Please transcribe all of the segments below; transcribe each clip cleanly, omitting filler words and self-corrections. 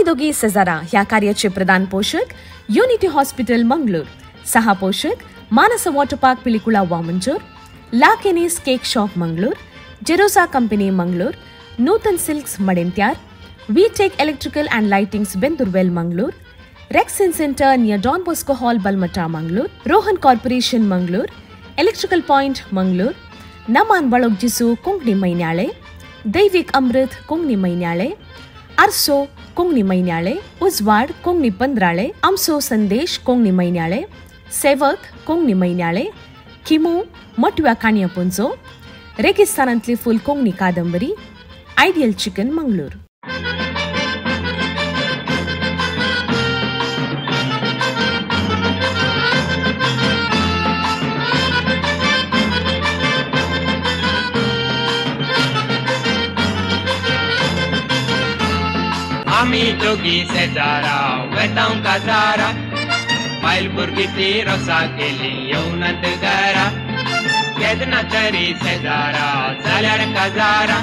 आम्ही दोघी सजारा ह्या कार्याचे प्रधान पोषक युनिटी हॉस्पिटल मंगळूर, सहा पोषक मानस water park Pilikula Vamanjoor, la Kenis cake shop Mangalore, Jerosa company Mangalore, Nutan silks Madanthyar, V tech electrical and lightings Bendurwell Mangalore, rexine centre near Don Bosco hall Balmatta Mangalore, Rohan corporation Mangalore, electrical point Mangalore, नमान बळोग जिसू कोंकणी मैन्याळे, दैविक अमृत कोंकणी मैन्याळे, आरसो कोंकणी मैन्याळे, उजवाड कोंकणी पंद्राळे, आमसो संदेश कोंकणी मैन्याळे, सेवक कोंकणी मैन्याळे, किमू मटव्या काणया पुंजो, रेगिस्तानांतली फुल कोंकणी कादंबरी, आयडियल चिकन मंगळूर. आम्ही दोघी शेजारा वेतांव काजारा, बायल भुरगी ती रोसा केली येवनात घरा, केदना तरी शेजारा जाल्यार काजारा,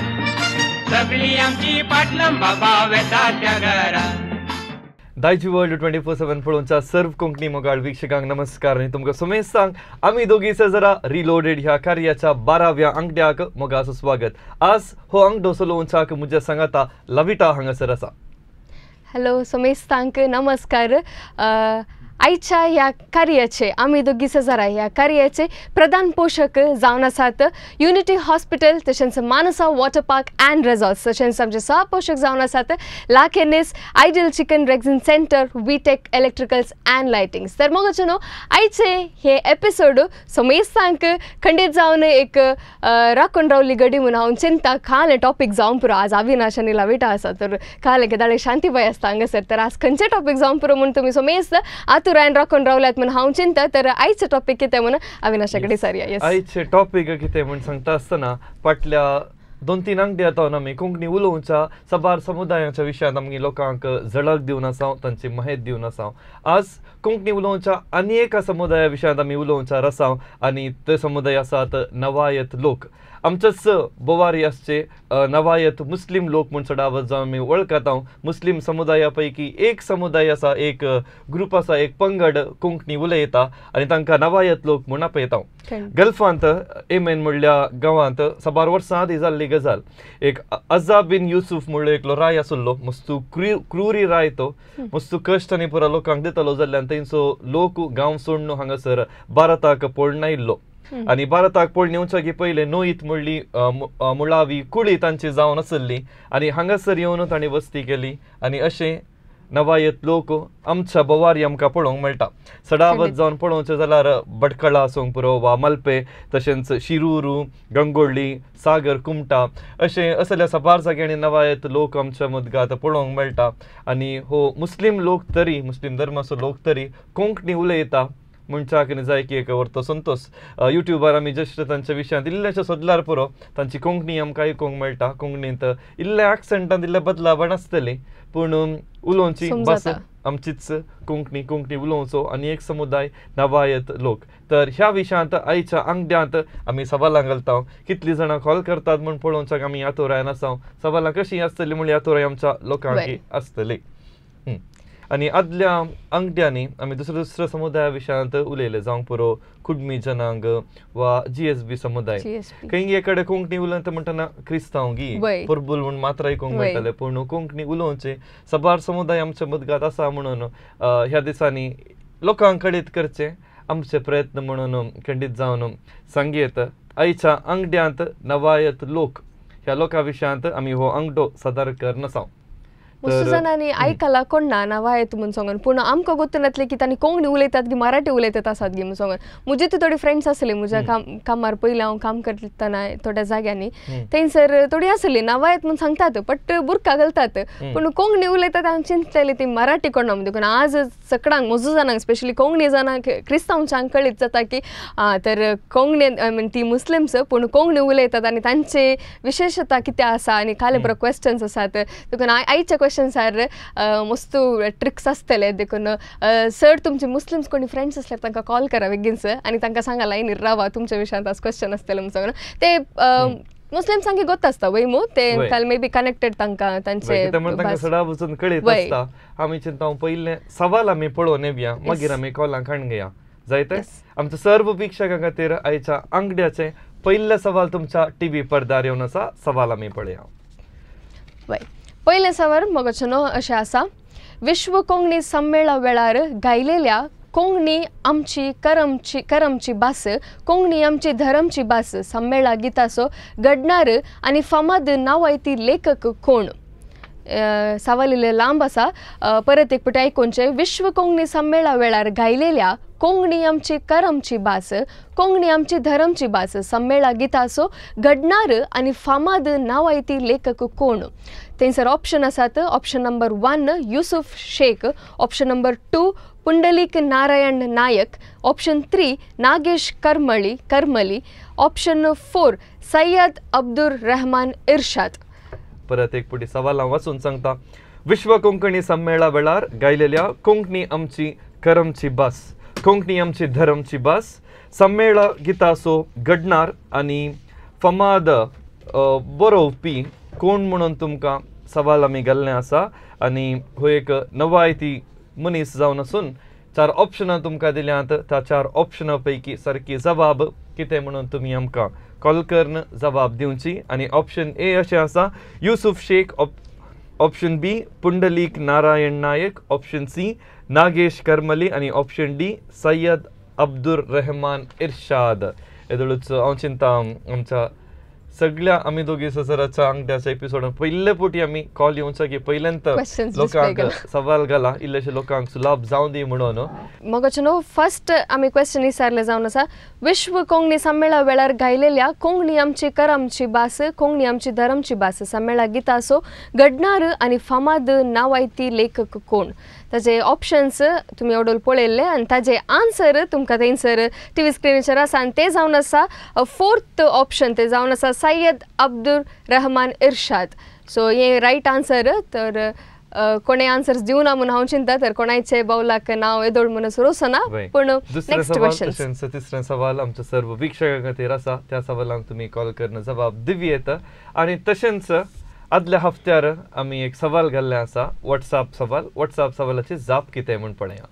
सगळी आमची पाटलम बाबा वेता त्या घरा. दायची वर्ल्ड 24/7 पळोवच्या सर्व कोंकणी मोगाळ वीक्षकांक नमस्कार आणि तुमकां सुमेश सांग आम्ही दोघी सजरा रिलोडेड ह्या कार्याच्या 12व्या अंगड्याक मोगाचं स्वागत. आज हो अंगडो चलोवच्याक म्हज्या सांगाता लविटा हांगासर आसा. हॅलो सुमेश सांग नमस्कार. आयच्या ह्या कार्याचे आम्ही दोघी सजारा ह्या कार्याचे प्रधान पोषक जावन आसात युनिटी हॉस्पिटल, तशेंच Manasa water park and resorts, तशेंच आमचे सह पोषक जावन आसात la Kenis, ideal chicken, rexine centre, V tech electricals and lightings. तर मग चनो आयचे हे एपिसोड सुमेश सांग खंडीत जावन एक राखून रावली गडी म्हणून हांव चिंता खाले टॉपिक जावन पुरो. आज अविनाश आनी लाविटा आसा तर खाले केदाळे शांतीबाई आसता हांगासर. तर आज खंयचे टॉपिक जावन पुरो म्हणून तुमी सुमेश आतुरान राखून रावल्यात म्हणून हांव चिंता. तर आयचे टॉपिक कितें म्हणून अविनाशाकडे सारया. आयचे टॉपिक कितें म्हण सांगता आसतना फाटल्या 2-3 अंगडी येता आमी कोंकणी उलोवच्या सबार समुदायाच्या विशयांत आमगे लोकांक झळक दिवन आसा, तांची माहिती दिवन आसा. आज कोंकणी उलोवच्या आनी एका समुदाया विशयांत आमी उलोवच्यार आसा आनी ते समुदाय आसात नवायत लोक. आमचेच बोवारी आसचे नवायत मुस्लिम लोक म्हूण चडावत जावन आमी वळखता. मुस्लिम समुदाया पैकी एक समुदाय आसा, एक ग्रूप आसा, एक पंगड कोंकणी उलयता आनी तांकां नवायत लोक म्हूण आपयता. गल्फांत एमेन म्हणल्या गांवांत सबार वर्सां आदीं जाल्ली गजाल. एक अझा बिन युसूफ म्हणलो एकलो राय आसलो, मस्तू क्रुरी राय तो, मस्तू कश्ट आनी पुरा लोकांक दितलो जाल्ल्यान थंयचो लोक गांव सोडून हांगासर भारताक पळून आयिल्लो. आणि भारताक पळून येवच्या की पयले नोईत म्हणली मुळावी कुळी तांची जावन आसली आनी हांगासर येवन तांणी वस्ती केली आनी अशें नवायत लोक आमच्या बोवारी आमकां पळोवंक मेळटा. सडावत जावन पळोवचें जाल्यार भटकळा आसूंक पुरो वा मल्पे, तशेंच शिरूरू, गंगोळ्ळी, सागर, कुमटा अशें असल्या सबार जाग्यांनी नवायत लोक आमच्या मदगात पळोवंक मेळटा. आनी हो मुस्लिम लोक तरी, मुस्लिम धर्माचो लोक तरी कोंकणी उलयता म्हणच्याक जाय की एक व्हरतो संतोष. युट्यूबार आमी जस्ट तांच्या विशयांत इल्लेशें सोदल्यार पुरो तांची कोंकणी आमकां आयकूंक मेळटा. कोंकणींत इल्ले एक्सेंटांत इल्ले बदलावण आसतली पूण उलोवची भास आमचीच कोंकणी, कोंकणी उलोवचो आनी एक समुदाय नवायत लोक. तर ह्या विशयांत आयच्या अंगड्यांत आमी सवालां घालता. कितलीं जाणां कॉल करतात म्हूण पळोवच्याक आमी आतुरायन आसा. सवालां कशीं आसतलीं म्हळ्यार आतुराय आमच्या लोकांक आसतली. आनी आदल्या अंगड्यांनी आमी दुसऱ्या समुदाया विशयांत उलयले, जावंक पुरो कुडमी जनांग वा GSB समुदाय. खंय कडेन कोंकणी उलयता म्हणटना क्रिस्तांवगी पुर्बुल म्हूण मात्र आयकूंक मेळटले पूण कोंकणी उलोवचे सबार समुदाय आमच्या मदगात आसा म्हणून ह्या दिसांनी लोकांक कळीत करचे आमचे प्रयत्न म्हणून खंडीत जावन सांगयेत. आयच्या अंगड्यांत नवायत लोक ह्या लोकां विशयांत आमी हो अंगडो सादर करनासा. मस्त जाणांनी आयकला कोण ना नवायत म्हणून सांगून पूण आमकां गोतून येतले की तांणी कोंकणी उलयतात की मराठी उलयतात आसात गी म्हणून सांगून. म्हजे ती थोडी फ्रेंड्स आसली म्हज्या कामार पयलीं हांव काम करतना थोड्या जाग्यांनी थंयसर थोडी आसली नवायत म्हणून सांगतात बट बुरका घालतात पूण कोंकणी उलयतात. हांव चिंतलेली ती मराठी कोण ना म्हणून. देखून आज सगळ्यांक म्हजो जाणांक स्पेशली कोंकणी जाणांक क्रिस्तांवच्यांक कळीत जाता की तर कोंकणी ती मुस्लिम्स पूण कोंकणी उलयतात आनी तांचे विशेशता कितें आसा आनी खाले बरो क्वेश्चन्स आसात. देखून आयचे क्वेश्चन्स आर मस्त ट्रिक्स आसतले. देखून सर तुमचे मुस्लिम्स कोणी फ्रेंड्स असल्यार तांकां कॉल करा बेगीनच आनी तांकां सांगा लायनीर रावा तुमच्या विशयांत आज क्वेश्चन आसतले म्हणून सांगून. ते मुस्लिम्सांक ಗೊತ್ತಸ್ತಾ ವೈಮು ते वय. काल मे बी कनेक्टेड तांकां तांचे तांकां सडा वचून कळीत वय. आसता आमी चिंता पयले सवाल आमी पळोवन येवया मागीर आमी कॉलांक हाडूया जायते आमच्या सर्व वीक्षकां खातीर आयच्या अंगड्याचे पयले सवाल तुमच्या टीव्ही पडद्यार येवन आसा सवाल आमी पळया वय पयले सवाल मगचनो अशें आसा विश्व कोंकणी संमेळा वेळार गायलेल्या कोंकणी आमची करमची भास कोंकणी आमची धरमची भास संमेळा गिताचो घडणार आनी फामाद नावायती लेखक कोण सवाल इल्ले लांब आसा परत एक फावटी आयकुनचे विश्व कोंकणी संमेळा वेळार गायलेल्या कोंकणी आमची करमची भास कोंकणी आमची धरमची भास संमेळा गिताचो घडणार आनी फामाद नावायती लेखक कोण थंयसर ऑप्शन आसात option number 1 Yusuf Shaikh option number 2 Pundalik Narayan Nayak option 3 Nagesh Karmali option 4 Syed Abdul Rahman Irshad परत एक पुढे सवाल हांव वाचून सांगता विश्व कोंकणी संमेळा वेळार गायलेल्या कोंकणी आमची करमची भास कोंकणी आमची धरमची भास संमेळा गिताचो घडणार आनी फामाद बरोवपी कोण म्हणून तुमकां सवाल आमी घाल्ले आसा आनी हो एक नवायती मनीस जावन आसून 4 ऑप्शनां तुमकां दिल्यांत त्या 4 ऑप्शनां पैकी सारकी जबाब कितें म्हणून तुमी आमकां कॉल करून जबाब दिवची आनी ऑप्शन ए अशें आसा युसुफ शेख ऑप्शन बी पुंडलीक नारायण नायक ऑप्शन सी नागेश करमली आनी ऑप्शन डी सय्यद अब्दुल रहमान इर्शाद येदळूच हांव चिंता आमच्या सगळ्या आमी दोगी सराच्या अंगड्याच्या एपिसोडान पयले फावटी आमी कॉल येवचा की पहिल्यांत लोकांक सवाल घाला इल्लेशे लोकांक सुलाभ जावं दी म्हणून मगचनो फर्स्ट आमी क्वेश्चन विचारले जावन आसा विश्व कोंकणी संमेळा वेळार गायलेल्या कोंकणी आमची करमची भास कोंकणी आमची धरमची भास संमेळा गिताचो घडणार आनी फामाद नावायती लेखक कोण ताजे ऑप्शन्स तुमी ओडोल पळयल्ले आनी ताजे आन्सर तुमकां थंयसर टीव्ही स्क्रिनीचेर आसा आनी ते जावन आसा 4th ऑप्शन ते जावन आसा सय्यद अब्दुल रहमान इर्शाद सो हे रायट आन्सर तर कोणे आन्सर्स दिवना म्हणून हांव चिंता तर कोणाचे बावलाक नाव येदोळ म्हणून रोसना पण नेक्स्ट क्वेश्चन तिसरे सवाल आमच्या सर्व वीक्षकां खातीर आसा त्या सवालांक तुमी कॉल करून जबाब दिवी येता आनी तशेंच आदल्या हफ्त्यार आमी एक सवाल घाल्ले आसा व्हॉट्सॲप सवालाची जाप कितें म्हूण पळया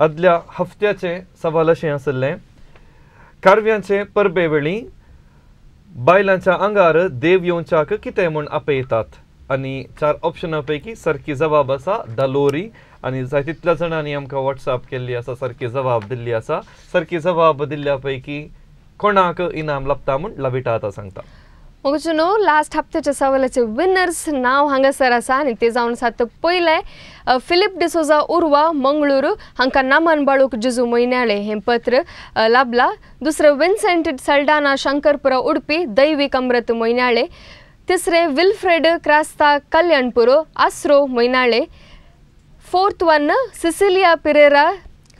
आदल्या हफ्त्याचे सवाल अशें आसले कारव्यांचे परबे वेळी बायलांच्या आंगार देव येवच्याक कितें म्हूण आपयतात आनी 4 ऑप्शनां पैकी सारकी जबाब आसा धालोरी आनी जाय तितल्या जाणांनी आमकां व्हॉट्सॲप केल्ली आसा सारकी जबाब दिल्ली आसा सारकी जबाब दिल्ल्या पैकी कोणाक इनाम लभता म्हूण लविटा आतां सांगता मगचनो लास्ट हप्त्याच्या सवालाचे विनर्स नाव हांगासर आसा आनी ते जावन आसात पयले फिलिप डिसोजा उर्वा मंगळूर हांकां नमन बाळूक जिजू मोयनाळे हें पत्र लाभला दुसरे विन्सेंट सल्डाना शंकरपुरा उडपी दैवीक अमृत मोयनाळे तिसरे विल्फ्रेड क्रास्ता कल्याणपूर आसरो मोयनाळे 4th वन सिसिलिया पिरेरा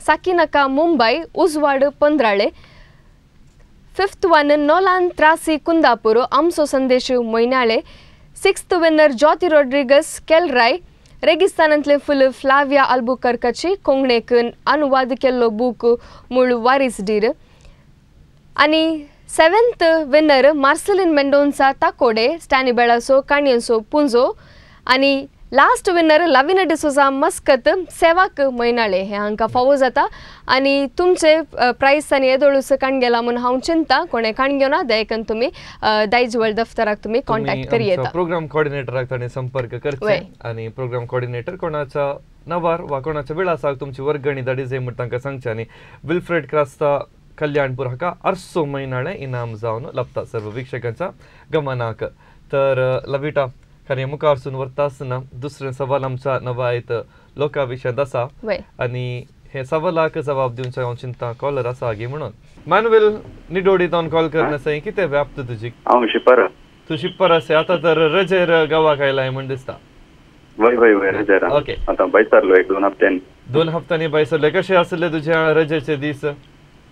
साकिनाका मुंबई उजवाड पंद्राळे 5th वन नोलान त्रासी कुंदापूर आमचो संदेश मोयनाळे 6th विनर ज्योती रॉड्रिगस केलराय रेगिस्तानांतले फुल फ्लाविया आल्बुकर्काची कोंकणीक अनुवाद केल्लो बूक मूळ वारीस डीर आनी 7th विनर मार्सेलिन मेंडोन्सा ताकोडे स्टॅनी बेळासो काणयेंसो पुंजो आनी last winner Lavina D'Souza Muscat सेवाक मोयनाळे हे हांकां फावो जाता आनी तुमचे प्रायस आनी येदोळूस काण गेला म्हणून हांव चिंता कोणे काण घेवना दयकन तुमी दायजवळ दफ्तराक तुमी कॉन्टॅक्ट करी येता प्रोग्राम कोऑर्डिनेटराक ताणें संपर्क करचे आनी प्रोग्राम कोऑर्डिनेटर कोणाच्या नवार वा कोणाच्या विळासाक तुमची वर्गणी धाडी जाय म्हूण तांकां सांगचे आनी विल्फ्रेड क्रास्ता कल्याणपूर हाका 800 मोयनाळे इनाम जावन लभता सर्व वीक्षकांच्या गमनाक तर लविटा खरें मुखारसून व्हरता आसतना दुसरें सवाल आमच्या नवायत लोकां विशयांत आसा आनी हे सवालाक जबाब दिवचे हांव चिंता कॉलर आसा आगी म्हणून मॅन्युएल निडोडीतून कॉल करना सई कितें व्याप्त तुजी हांव शिप्पारा तूं शिप्पारासे आतां तर रजेर गांवाक आयलाय म्हण दिसता वय रजेर ओके आतां भायर सरलो 1-2 हप्त्यांनी 2 हप्त्यांनी भायर सरले कशे आसले तुजे रजेचे दीस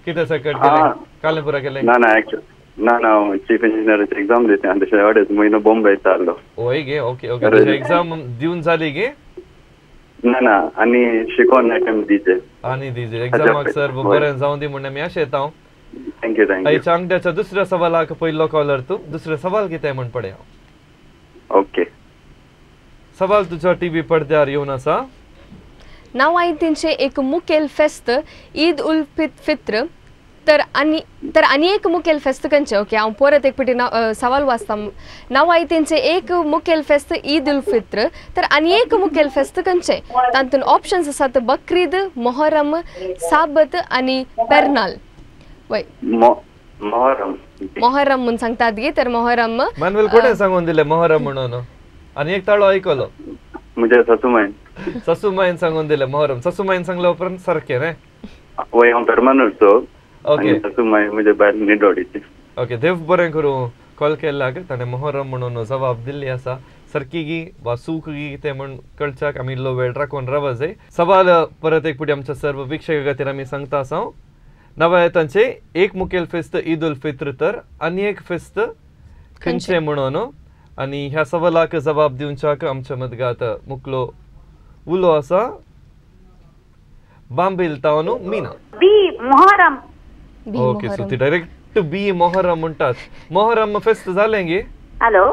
कितें सकट केले कालेपुरा केले ना एक्चुअली ना चीफ इंजिनियराची एक्झाम दिते आनी तशें अडेच म्हयनो बॉम्बे चाललो ओय गे ओके ओके एक्झाम दिवन जाली गे ना आनी शिकोन अटेम्प्ट दिचे आनी दिजे एक्झामाक सर बरें जावं दी म्हण आमी आशेता थँक्यू थँक्यू आयच्या अंगड्याच्या दुसऱ्या सवालाक पयलो कॉलर तू दुसरे सवाल कितें म्हण पडया ओके सवाल तुझ्या टीव्ही पडद्यार येवन आसा नाव आहे त्यांचे एक मुखेल फेस्त ईद उल फित्र तर आणि एक मुखेल फेस्त खंयचे ओके हांव परत एक फावटी सवाल वाचता नाव आहे त्यांचे एक मुखेल फेस्त ईद उल फित्र तर आणि एक मुखेल फेस्त खंयचे तातूंत ऑप्शन्स आसात बकरीद मोहरम साबत आणि पेरनाल वय मोहरम मोहरम म्हणून सांगतात गे तर मोहरम मॅन्युअल कोणे सांगून दिले मोहरम म्हणून आणि एक ताळो ऐकलो म्हणजे सासूमाईन ससूमाईन सांगून दिले मोहरम ससूमाईन सांगल्या उपरांत सारखे रे वय हांव परमानंटचो ओके आणि सासूमाई म्हणजे भायर निडोडीची ओके देव बरें करूं कॉल केल्ल्याक ताणें मोहरम म्हणून जबाब दिल्ली आसा सरकीगी वा सूखगी ते म्हण कळच्याक आमी इल्लो वेळ राखून राव जाय सवाल परत एक फावटी आमच्या सर्व वीक्षका खातीर आमी सांगता आसा नव्या तांचे एक मुखेल फेस्त ईद उल फित्र तर आनी एक फेस्त खंयचे म्हणून आणि ह्या सवालाक जबाब दिवच्याक आमच्या मदगात मुखलो उलो आसा बांबील तावनो मीना बी मोहरम बी ओके मोहरम. सो ती डायरेक्ट बी मोहरम म्हणटात मोहरम फेस्त जालें गे हॅलो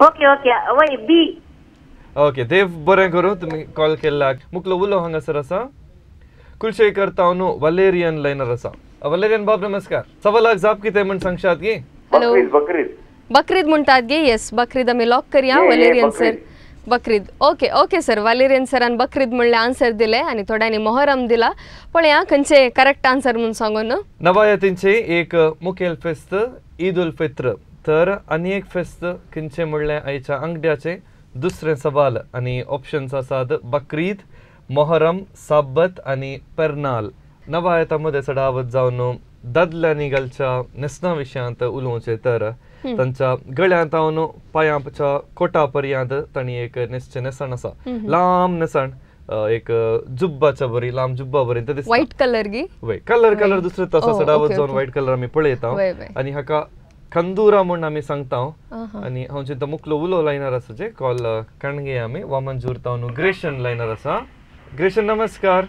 ओके ओके वय बी ओके देव बरें करूं तुमी कॉल केल्ल्याक मुखलो उलो हांगासर आसा कुलशेखर तावनो वलेरियन लायनर आसा वलेरियन बाब नमस्कार सवालाक जाप कितें म्हण सांगशात गे हॅलो बकरीद बकरीद म्हणटात गे येस बकरीद आमी लॉक करया Valerian sir Bakrid okay okay sir Valerian सरान बकरीद म्हणले आन्सर दिले आणि थोड्यांनी मोहरम दिला पळया खंयचे करेक्ट आन्सर म्हणून सांगून नवायतींचे एक मुखेल फेस्त ईद उल फित्र तर आनी एक फेस्त खंयचे म्हणले आयच्या अंगड्याचे दुसरे सवाल आणि ऑप्शन्स आसात बकरीद मोहरम साबत आणि पेरनाल नवायतामध्ये सडावत जावन दादल्यांनी घालच्या नेसना विशयांत उलोवचे तर तांच्या गळ्यांत हांव पांयाच्या कोटा पर्यंत तांणी एक नेसचे नेसण आसा लांब नेसण एक जुब्बाच्या बरी लांब जुब्बा पर्यंत दिसता व्हाईट कलर गी वय कलर दुसरे तसा Oh, सडावत okay, जावन okay. व्हाईट कलर आमी पळयता वय, वय. आणि हाका खंदुरा म्हणून आमी सांगता आणि हांव चिंता मुखलो उलो लायनर आसा जे कॉल कणगे आमी वामनजूर तावन ग्रेशन लायनर आसा ग्रेशन नमस्कार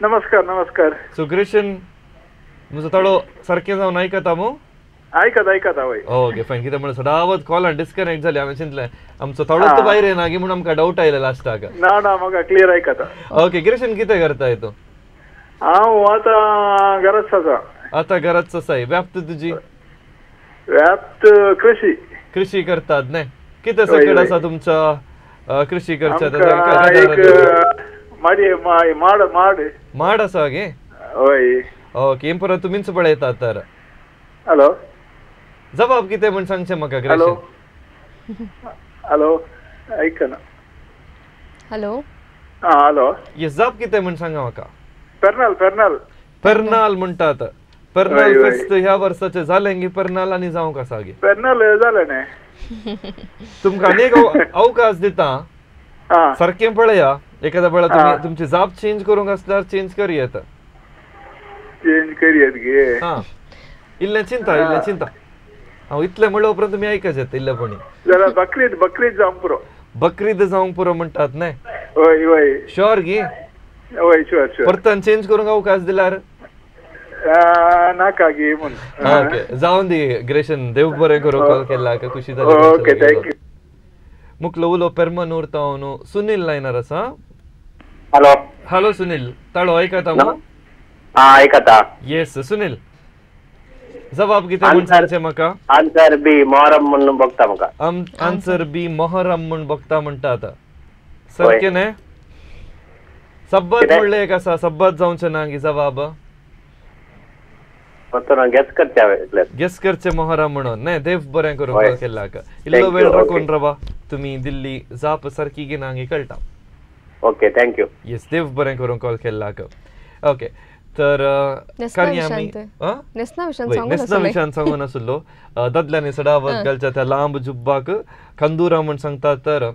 नमस्कार नमस्कार सो ग्रेशन म्हजो ताळो सारकें जावन आयकता मू ऐकत हवय ओके फायन कितें म्हणून सदावत कॉल डिस्कनेक्ट जाली हांवें चिंतलें आमचो थोडोच भायर येना गी म्हणून आमकां डावट आयले लास्टाक ना ना म्हाका क्लियर ऐकता ओके ग्रेशन कितें करताय तूं हांव आतां घराच आसा आतां घराच आसाय व्याप्त तुजी व्याप्त कृषी करतात न्हय कितें सकट आसा तुमच्या कृषी आमकां एक करच्या माड माड आसा गे हय ओके हे परत तुमीच पळयतात तर हॅलो जबाब कितें म्हण सांगचें म्हाका हॅलो ग्रेशन हॅलो ऐकना हॅलो हा हॅलो येस जाप कितें म्हण सांगा म्हाका पेरनाल पेरनाल म्हणटात पेरनाल वय, वय. फेस्त ह्या वर्साचे जालें गी पेरनाल आनी जावंक आसा गे पेरनाल जालें न्ही तुमकां अनेक अवकाश दिता हा सारकें पळया एखाद्या वेळा हा. तुम्ही तुमची जाप चेंज करूंक आसल्यार चेंज करियेत चेंज करियत गे हा इल्लें चिंता हांव इतलें म्हणल्या उपरांत तुमी आयकचेत इल्लेपणी जाल्यार बकरीद जावंक पुरो बकरीद जावंक पुरो म्हणटात न्हय हय हय शुअर गी हय शुअर परतन चेंज करूंक अवकाश दिल्यार नाका गे म्हूण ओके जावन दी ग्रेशन देव बरें करूं कॉल केला खुशी ओके जाली थँक्यू मुखलो उलो पेरमनूर तावन सुनील लायनर आसा हॅलो हॅलो सुनील ताळो आयकता मू हा ऐकता येस सुनील जबाब कितें म्हण सांगचें म्हाका आन्सर बी मोहरम म्हणून बघता म्हाका आन्सर बी मोहरम म्हण बघता म्हणटात सारकें न्हय सब्बत कितें? म्हणलें एक आसा सब्बत जावचें ना गी जबाब गेस करच्या इतलें गेस करचें मोहरम म्हणून न्हय देव बरें करूं होय. कॉल केल्ल्याक इल्लो Thank वेळ you, राखून okay. रावा तुमी दिल्ली जाप सारकी गी ना गी कळटा ओके थँक्यू येस देव बरें करूं कॉल केल्ल्याक ओके तर नेसना कार्य आमी विशयांत. नेसना विशयान वय, सांगून नेसना आसले. विशयान सांगून आसलो दादल्यांनी सडावत घालच्या त्या लांब जुब्बाक खंदुरा म्हण सांगतात तर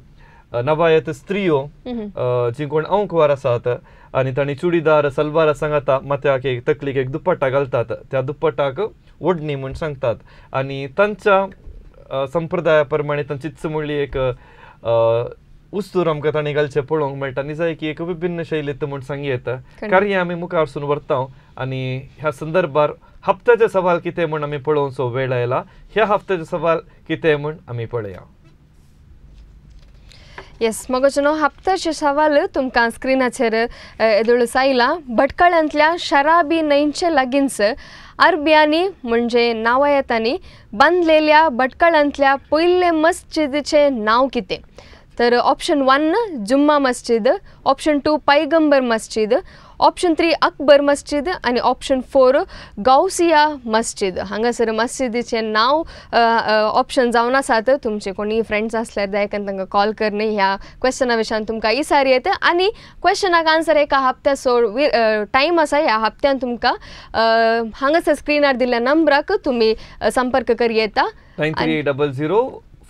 नवायत स्त्रियो जी कोण अंकवार आसात आणि तांणी चुडीदार सलवार सांगता माथ्याक एक तकलीक एक दुपट्टा घालतात त्या दुपट्टाक ओढणी म्हण सांगतात आणि तांच्या संप्रदाया प्रमाणे तांची चमळी एक उस्तूर आमकां तांणी घालचें पळोवंक मेळटा निजाय की एक विभिन्न शैलीत म्हूण सांगी येता कार्य आमी मुखारसून व्हरता आनी ह्या संदर्भार हप्त्याचे सवाल कितें म्हूण आमी पळोवचो वेळ आयला ह्या हप्त्याचे सवाल कितें म्हूण आमी पळया येस मगोचनो हप्त्याचे सवाल तुमकां स्क्रिनाचेर येदोळूस आयला भटकळांतल्या शराबी न्हंयचे लागींच अरबियांनी म्हणजे नावायतांनी बांदलेल्या भटकळांतल्या पयले मस्जिदीचे नांव कितें तर ऑप्शन 1 जुम्मा मस्जिद ऑप्शन 2 पैगंबर मस्जिद ऑप्शन 3 अकबर मस्जिद आणि ऑप्शन 4 गौसिया मस्जिद हांगासर मस्जिदीचे नाव ऑप्शन जावन आसात तुमचे कोणी फ्रेंड्स आसल्यार दयेकन तांकां कॉल करणे ह्या क्वेश्चना विशयान तुमकां इसार येता आणि क्वेश्चनाक आन्सर एका हप्त्या सोड टायम आसा ह्या हप्त्यान तुमकां हांगासर स्क्रिनार दिल्ल्या नंबराक तुमी संपर्क करी येता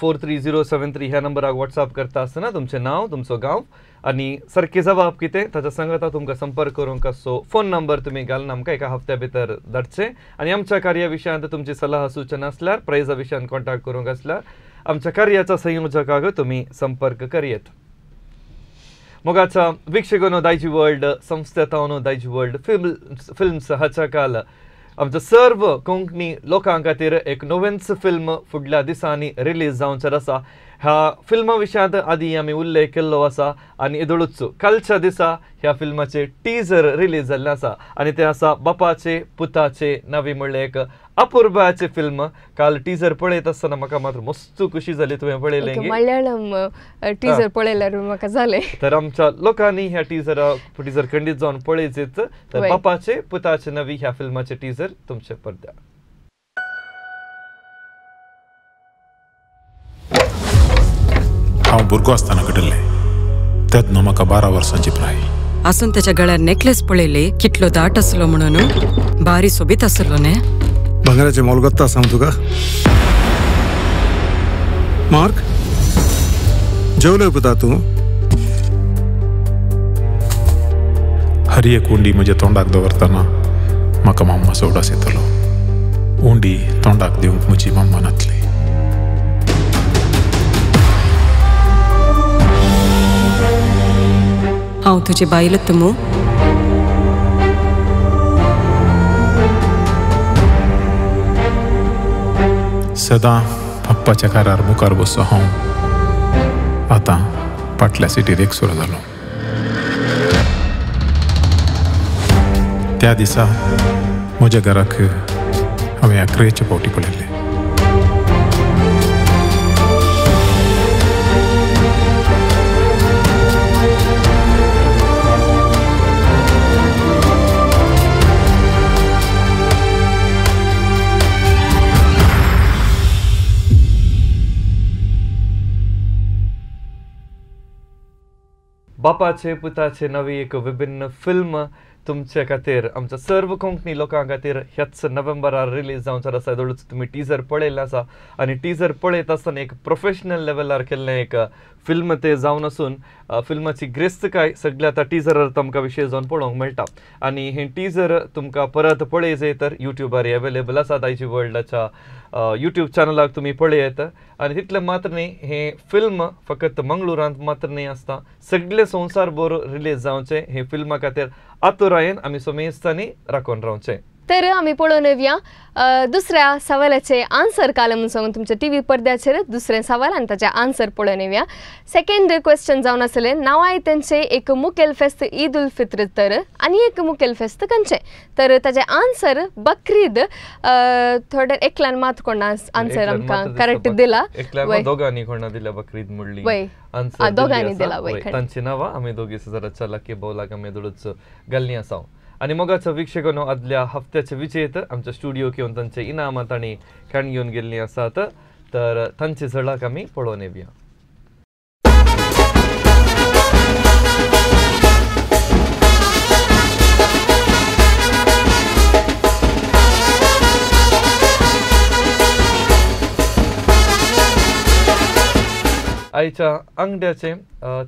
9300433073 ह्या नंबराक व्हॉट्सअप करता आसतना तुमचें नांव तुमचो गांव आनी सारके जबाब कितें ताच्या सांगाता तुमकां संपर्क करूंक सो फोन नंबर तुमी घालून आमकां एका हप्त्या भितर धाडचे आनी आमच्या कार्या विशयांत तुमची सल्ला सूचना आसल्यार प्रायजा विशयान कॉन्टॅक्ट करूंक आसल्यार आमच्या कार्याच्या संयोजकाक तुमी संपर्क करियेत मोगाच्या वीक्षकांनो दायजी वर्ल्ड संस्थेतावन दायजी वर्ल्ड फिल्म्स हाच्या काल आमच्या सर्व कोंकणी लोकां खातीर एक नवेंच फिल्म फुडल्या दिसांनी रिलीज जावचें आसा ह्या फिल्मा विशयांत आदी आमी उल्लेख केल्लो आसा आनी येदोळूच कालच्या दिसा ह्या फिल्माचे टीजर रिलीज जाल्लें आसा आनी तें आसा बापाचे पुताचे नवी म्हणलें एक अपूर्वाचे फिल्म काल टीजर पळयत आसतना म्हाका मात्र मस्त खुशी जाली तुवें पळयलें मल्याळम टीजर पळयल्यार म्हाका जालें तर आमच्या लोकांनी ह्या टीजर खंडीत जावन पळयचेच तर बापाचे पुताचे नवी ह्या फिल्माचे टीजर तुमचे पडद्यार हांव भुरगो आसतना घडयल्लें तेन्ना म्हाका 12 वर्सांची प्राय आसून त्याच्या गळ्यार नेकलेस पळयले कितलो दाट आसलो म्हणून भारी सोबीत आसलो न्ही भांगराचे मोलगत्ता सांग तुका मार्क जेवले पुता तूं हरी एक उंडी म्हज्या तोंडाक दवरतना म्हाका मम्मा सोडास येतलो उंडी तोंडाक दिवंक म्हजी मम्मा नातली हांव तुजी बायलत मू सदां पप्पाच्या कारार मुखार बसो हांव आतां फाटल्या सिटीर एकसुरो जालो त्या दिसा म्हज्या घराक हांवें 11चे फावटी पळयल्लें बापाचे पुताचे नवी एक विभिन्न फिल्म तुमच्या खातीर आमच्या सर्व कोंकणी लोकां खातीर ह्याच नोव्हेंबरार रिलीज जावचो आसा येदोळूच तुमी टीजर पळयल्लें आसा आनी टीजर पळयत आसतना एक प्रोफेशनल लेवलार केल्लें एक फिल्म ते जावन आसून फिल्माची गिरेस्तकाय सगळ्या त्या टिजरार तुमकां विशय जावन पळोवंक मेळटा आनी हें टिजर तुमकां परत पळय तर युट्यूबार अवेलेबल आसा दायजी वर्ल्डाच्या यूट्यूब चॅनलाक तुमी पळयत आनी तितलें मात्र न्ही हें फिल्म फकत मंगळुरांत मात्र न्ही आसता सगळे संवसारभर रिलीज जावचें हे फिल्मा खातीर आतुरायेन आमी सोमेस्तांनी राखून रावचें तर आमी पळोवन येवया दुसऱ्या सवालाचे आन्सर कालम सांगून तुमच्या टीव्ही पडद्याचेर दुसरें सवाल आनी ताचे आन्सर पळोवन येवया सेकंड क्वेश्चन जावन आसलें नावाय तेंचे एक मुखेल फेस्त ईद उल फित्र तर आनी एक मुखेल फेस्त खंयचें तर ताचे आन्सर बकरीद थोडे एकल्यान मात कोणा आन्सर आमकां करेक्ट दिला दोगांनी कोणा दिला बकरीद म्हणली आन्सर दोगांनी दिला तांची नांवां आमी दोगी जरा लकी भोवलाक आमी दोळूच घालनी आसा आनी मोगाचो वीक्षकांनो आदल्या हप्त्याचे विजेत आमच्या स्टुडिओ घेवन तांचे इनामात आनी खण घेवन गेल्लीं आसात तर तांची झळक आमी पळोवन येवया आयच्या अंगड्याचे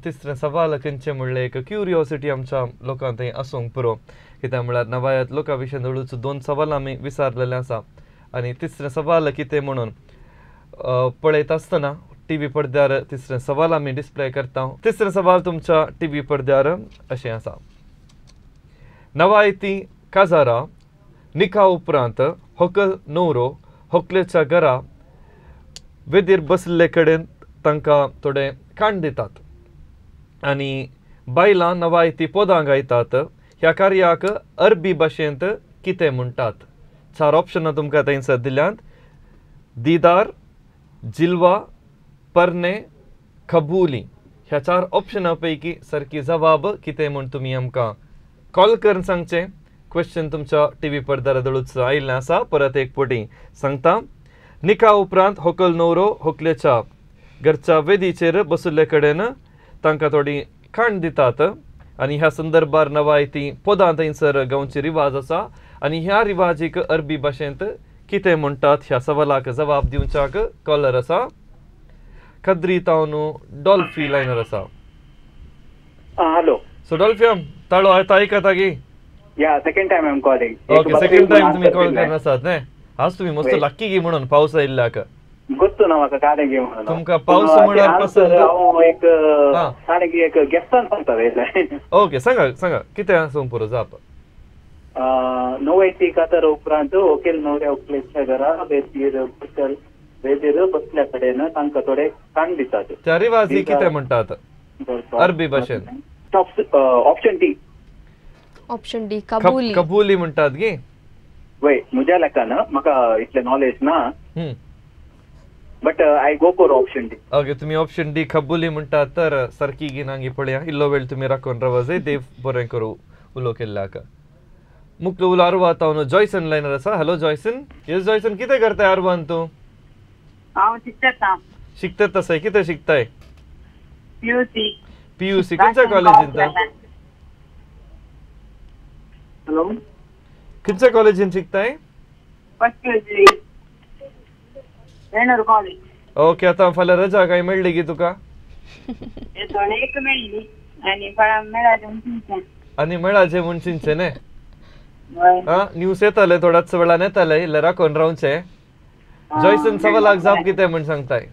तिसरे सवाल खंयचे म्हणलें एक क्युरियोसिटी आमच्या लोकां थंय आसूंक पुरो कित्याक म्हळ्यार नवायत लोकां विशीं धडूच 2 सवाल आमी विचारलेले आसा आनी तिसरे सवाल कितें म्हणून पळयत आसतना टीव्ही पडद्यार तिसरें सवाल आमी डिस्प्ले करता तिसरें सवाल तुमच्या टीव्ही पडद्यार अशें आसा नवायती काजारा निखा उपरांत व्हंकल न्हवरो व्हंकलेच्या घरा वेदीर बसले कडेन तांकां थोडे खाण दितात आनी बायलां नवायती पदां गायतात ह्या कार्याक अरबी भाशेंत कितें म्हणटात 4 ऑप्शनां तुमकां थंयसर दिल्यांत दिदार जिलवा परने कबुली ह्या 4 ऑप्शनां पैकी सारकी जवाब कितें म्हूण तुमी आमकां कॉल करून सांगचें क्वेश्चन तुमच्या टीव्ही पडद्यार दळूच आयिल्लें आसा परत एक फावटी सांगता निखा उपरांत व्हंकल न्हवरो व्हंकलेच्या घरच्या वेदीचेर बसुल्ले कडेन तांकां थोडी खाण दितात आनी ह्या संदर्भार नवायती पदां थंयसर गांवची रिवाज आसा आनी ह्या रिवाजीक अरबी भाशेंत कितें म्हणटात ह्या सवालाक जवाब दिवच्याक कॉलर आसा खद्री तावनू डॉल्फी लायनर आसा हॅलो सो डॉल्फियम ताळो आयकता गी या second time I am calling okay second time तुम्ही कॉल करना आसात न्ही आज तुम्ही मस्त लक्की गी म्हणून पावस आयिल्ल्याक गोत्तू ना म्हाका काडे गे म्हणून तुमकां पावस म्हळ्यार पसंद हांव एक काडे गे एक गेस्टान सांगता वेले ओके सांगा कितें सांग पुरो जाप नवयती कातर उपरांत व्हंकल न्हवऱ्या व्हंकलेच्या घरा वेदीर बसल्या कडेन तांकां थोडे खाण दितात त्या रिवाजी कितें म्हणटात अरबी भाशेन ऑप्शन डी ऑप्शन डी कबुली कबुली म्हणटात गे वय म्हज्या लेखान म्हाका इतलें नॉलेज ना but I go for option D okay तुम्ही ऑप्शन डी कबुली म्हणटात तर सारकी गी नांगी पळया इल्लो वेळ तुम्ही राखून रावाजे देव बरें करूं उलो केल्ल्याक मुख्य उलो अरवा तावन जॉयसन लायनर आसा हॅलो जॉयसन येस जॉयसन कितें करताय अरवान तूं हांव शिकता शिकता तसं कितें शिकताय पीयूसी खंयच्या कॉलेजींत हॅलो खंयच्या कॉलेजींत शिकताय ओके आतां फाल्यां रजा काय मेळ्ळी गी तुका एक मेळ्ळी आनी फळां मेळ्ळा आनी मेळाचे म्हूण चिंतचे न्ही न्यूज येताले थोड्याच वेळान येताले इल्ले राखून रावचे जॉयसन सवालाक जाप कितें म्हूण सांगताय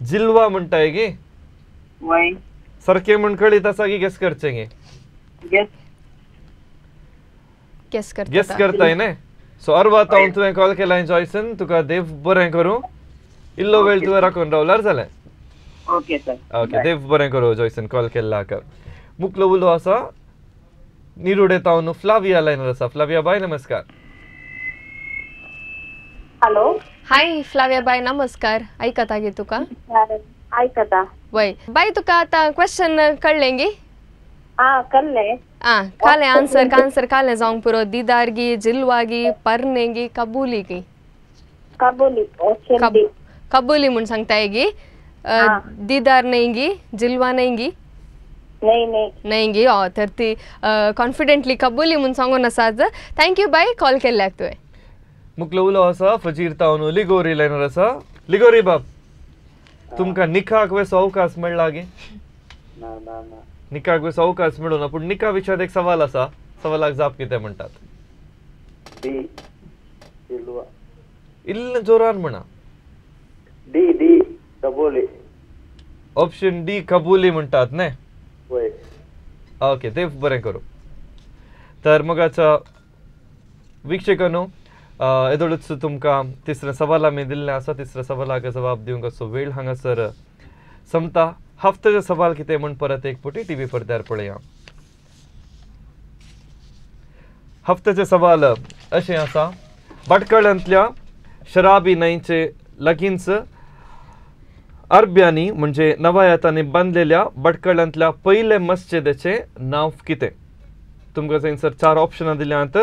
जिलवा म्हणटाय गे सारकें म्हूण कळीत आसा की गेस करचें गे गेस करताय न्ही सो अरवा तावन तुवें कॉल केलाय जॉयसन तुका देव बरें करूं इल्लो वेळ तुवें राखून रावल्यार जालें ओके देव बरें करूं जॉयसन कॉल केल्ल्याक मुख्य उलो आसा निरुडे तावन फ्लाविया लायनर आसा फ्लाविया बाय नमस्कार हॅलो हाय फ्लाविया बाय नमस्कार ऐकता गे तुका ऐकता वय बाय तुका आता क्वेश्चन कळ्ळें गे कळ्ळें काले आन्सर काले जावंक पुरो दिदारगी जिलवागी परनेगी कबुलीगी कबुली म्हूण सांगताय गी दिदार न्हयगी जिलवा न्हयगी न्हयगी तर ती कॉन्फिडेंटली कबुली म्हूण सांगून आसात थँक्यू बाय कॉल केल्ल्याक तुवें मुख्य उलो आसा फजीर तावन लिगोरी लायनर आसा लिगोरी बाब तुमकां निखाक वेसो अवकाश मेळ्ळा गे निखाक वेसो अवकाश मेळूना पूण निखा विशयात एक सवाल आसा सवालाक जाप कितें म्हणटात इल्लें जोरान म्हणा डी कबुली ऑप्शन डी कबुली म्हणटात न्ही ओके देव बरें करूं तर मगाच्या वीक्षकांनो येदोळूच तुमकां तिसरें सवाल आमी दिल्लें आसा तिसऱ्या सवालाक जवाब दिवंक असो वेळ हांगासर संपता हफ्त्याचे सवाल कितें म्हूण परत एक फावटी टीव्ही पडद्यार पळया हफ्त्याचे सवाल अशें आसा भटकळ्यांतल्या शराबी न्हंयचे लगींच अरब्यांनी म्हणजे नवायतांनी बांदलेल्या भटकळ्यांतल्या पयले मस्जिदेचें नांव कितें तुमकां थंयसर 4 ऑप्शनां दिल्यांत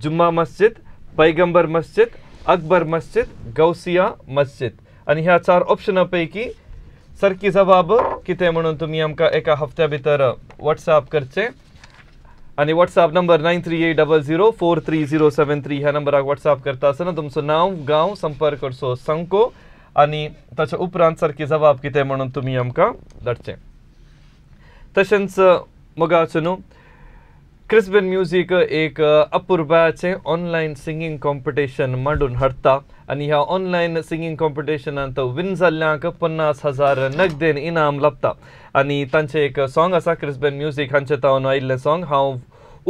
जुम्मा मस्जिद पैगंबर मस्जिद अकबर मस्जिद गौसिया मस्जिद आनी ह्या 4 ऑप्शनां पैकी सारकी जवाब कितें म्हणून तुमी आमकां एका हफ्त्या भितर व्हॉट्सॲप करचें आनी व्हॉट्सॲप नंबर 9380043073 ह्या नंबराक व्हॉट्सॲप करता आसतना तुमचो नांव गांव संपर्क करचो सांगको आनी ताच्या उपरांत सारकी जवाब कितें म्हणून तुमी आमकां धाडचें तशेंच मोगाचें न्हू क्रिस्बन म्युजीक एक अपुर्बाचें ऑनलायन सिंगींग कॉम्पिटिशन मांडून हाडटा आनी ह्या ऑनलायन सिंगींग कॉम्पिटिशनांत विन जाल्ल्यांक 50,000 नगदेन इनाम लाभता आनी तांचें एक सॉंग आसा क्रिस्बेन म्युजीक हांचे तावन आयिल्लें सॉंग हांव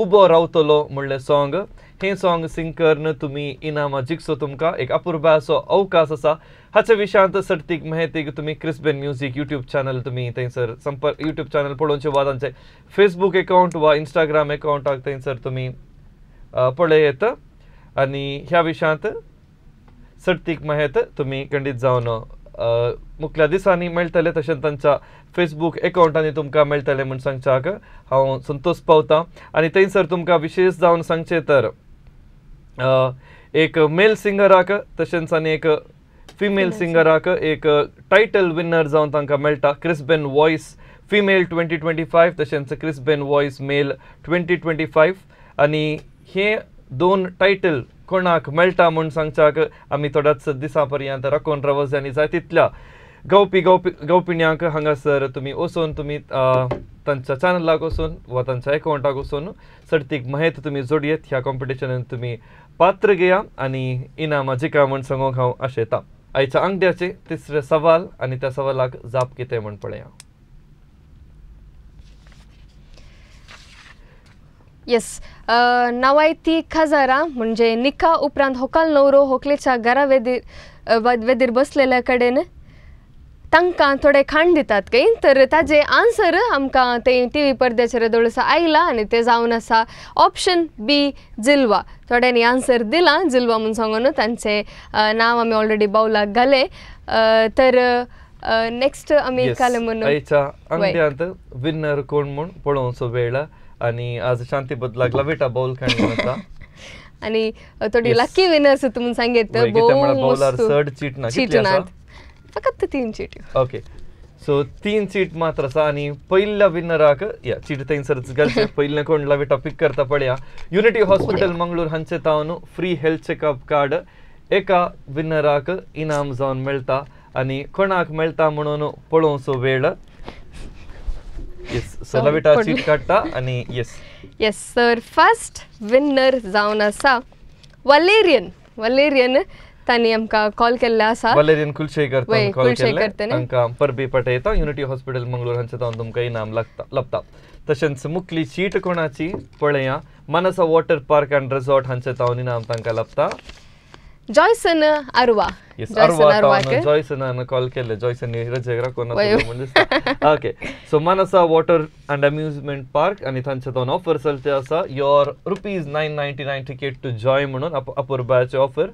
उबो रावतलो म्हणलें सॉंग हें सॉंग सिंग करन तुमी इनामां जिखचो तुमकां एक अपुर्बासो अवकाश आसा हाचे विशयांत सर्तीक माहितीक तुमी क्रिस्बेन म्युजीक यूट्यूब चॅनल तुमी थंयसर संपर्क यूट्यूब चॅनल पळोवचें वा तांचें फेसबूक अकाउंट वा इंस्टाग्राम अकाउंटाक थंयसर तुमी पळयत आनी ह्या विशयांत सर्तीक माहीत तुमी खंडीत जावन मुखल्या दिसांनी मेळटले तशेंच तांच्या फेसबूक अकाउंटांनी तुमकां मेळटले म्हूण सांगच्याक हांव संतोश पावतां आनी थंयसर तुमकां विशेश जावन सांगचें तर एक मेल सिंगराक तशेंच आनी एक फिमेल सिंगराक एक टायटल विनर जावन तांकां मेळटा क्रिस्बेन वॉयस फिमेल 2025 तशेंच क्रिस्बेन वॉयस मेल 2025 आनी हे 2 टायटल कोणाक मेळटा म्हूण सांगच्याक आमी थोड्याच दिसां पर्यंत राखून रावत आनी जाय तितल्या गवपिण्यांक हांगासर तुमी वचून तुमी तांच्या चॅनलाक वचून वा तांच्या अकाउंटाक वचून सर्तीक माहीत तुमी जोडयेत ह्या कॉम्पिटिशनांत तुमी पात्र घेया आनी इनामां जिका म्हूण सांगूंक हांव आशेता आयच्या अंगड्याचे तिसरे सवाल आनी त्या सवालाक जाप कितें म्हूण पळया येस 90,000 म्हणजे निका उपरांत होकाल नवरो होकलेच्या घरा वेदीर बसलेल्या कडेन तांकां थोडे खाण दितात काही तर ताजे आन्सर आमकां ते TV पडद्याचेर दळसा आयला आनी ते जावन आसा ऑप्शन बी जिल्वा थोड्यांनी आन्सर दिला जिल्वा म्हूण सांगून तांचे नांव आमी ऑलरेडी बावलाक घाले तर नेक्स्ट आमी काले म्हणून आयच्या अंगड्यांत विनर कोण म्हूण पळोवचो वेळ आनी आज शांती बदलाक लवेटा बाऊल खेळून आसा आनी थोडी लकी विनर्स तुमून सांगेत बाऊलार चड चीट ना चिटनात फकत 3 चीट ओके सो 3 चीट मात्र आसा आनी पयल्या विनराक या चीट थंयसरच घालचे पयलें कोण लवेटा पिक करता पळया युनिटी हॉस्पिटल मंगळूर हांचे तावन फ्री हेल्थ चेकअप कार्ड एका विनराक इनाम जावन मेळटा आनी कोणाक मेळटा म्हणून पळोवचो वेळ येस सो लवेटा चीट काडटा आनी येस सर फर्स्ट विनर जावन आसा वलेरियन तांणी आमकां कॉल केल्लो आसा वलेरियन कुलशेकर कॉल केल्ले तांकां परबी पटयता युनिटी हॉस्पिटल मंगळूर हांचे तावन तुमकां इनाम लभता तशेंच मुखली चीट कोणाची पळया मानसा वॉटर पार्क एंड रिसॉर्ट हांचे तावन इनाम तांकां लभता जॉयसन अरवा जॉयसनान कॉल केले जॉयसनी रजेक राखून ओके सो मानसा वॉटर एंड अम्युजमेंट पार्क आनी तांचे तावन ऑफर चलते आसा योर ₹999 टिकेट टू जॉय म्हणून अपुर्बाचे ऑफर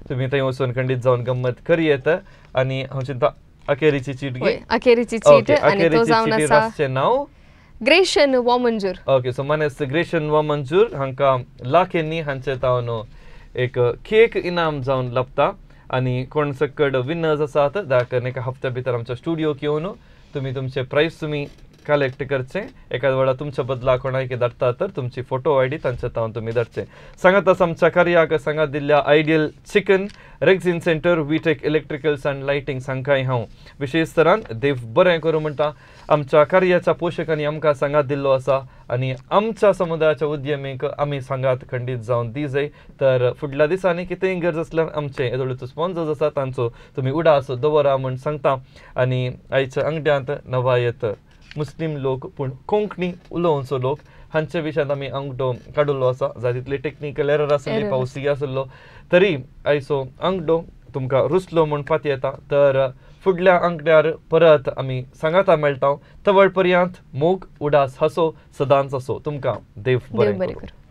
तुमी थंय वचून खंडीत जावन गंमत करी येता आनी हांव चिंता अखेरीची चीट घे अखेरीची चीट आनी तो जावन आसा नांव ग्रेशन वामंजूर ओके सो मानेस ग्रेशन वामंजूर हांकां लाखेनी हांचे तावन एक केक इनाम जावन लभता आनी कोण सकड विनर्स आसात ताका एका हफ्त्या भितर आमच्या स्टुडियोक येवन तुमी तुमचे प्राइस तुमी कलेक्ट करचें एखाद वेळा तुमच्या बदला कोणाक धाडटा तर तुमची फोटो आयडी तांचे तावन तुमी धाडचें सांगात आसा आमच्या कार्याक सांगात दिल्ल्या ideal chicken rexine centre V tech electricals and lighting हांकांय हांव विशेश तरान देव बरें करूं म्हणटा आमच्या कार्याच्या पोशकांनी आमकां सांगात दिल्लो आसा आनी आमच्या समुदायाच्या उद्यमीक आमी सांगात खंडीत जावन दी जाय तर फुडल्या दिसांनी कितेंय गरज आसल्यार आमचे येदोळीचो स्पॉन्सर्स आसा तांचो तुमी उडास दवरा म्हूण सांगता आनी आयच्या अंगड्यांत नवायत मुस्लीम लोक पूण कोंकणी उलोवचो लोक हांचे विशयांत आमी अंगठो काडिल्लो आसा जाय तितली टेक्निकल एरर आसली पावसी आसलो तरी आयचो अंगठो तुमकां रुसलो म्हूण पात येता तर फुडल्या अंगड्यार परत आमी सांगाता मेळटा तवळ पर्यंत मोग उडास हांसो सदांच आसो तुमकां देव बरें करूं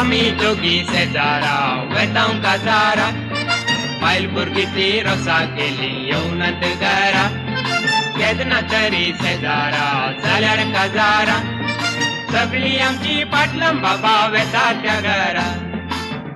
आमी दोगी शेजारा वेतांव काजारा बायल भुरगी ती रोसा केली येवनात घरा केदना तरी शेजारा जाल्यार काजारा सगळी आमची पाटलम बाबा वेता त्या घरा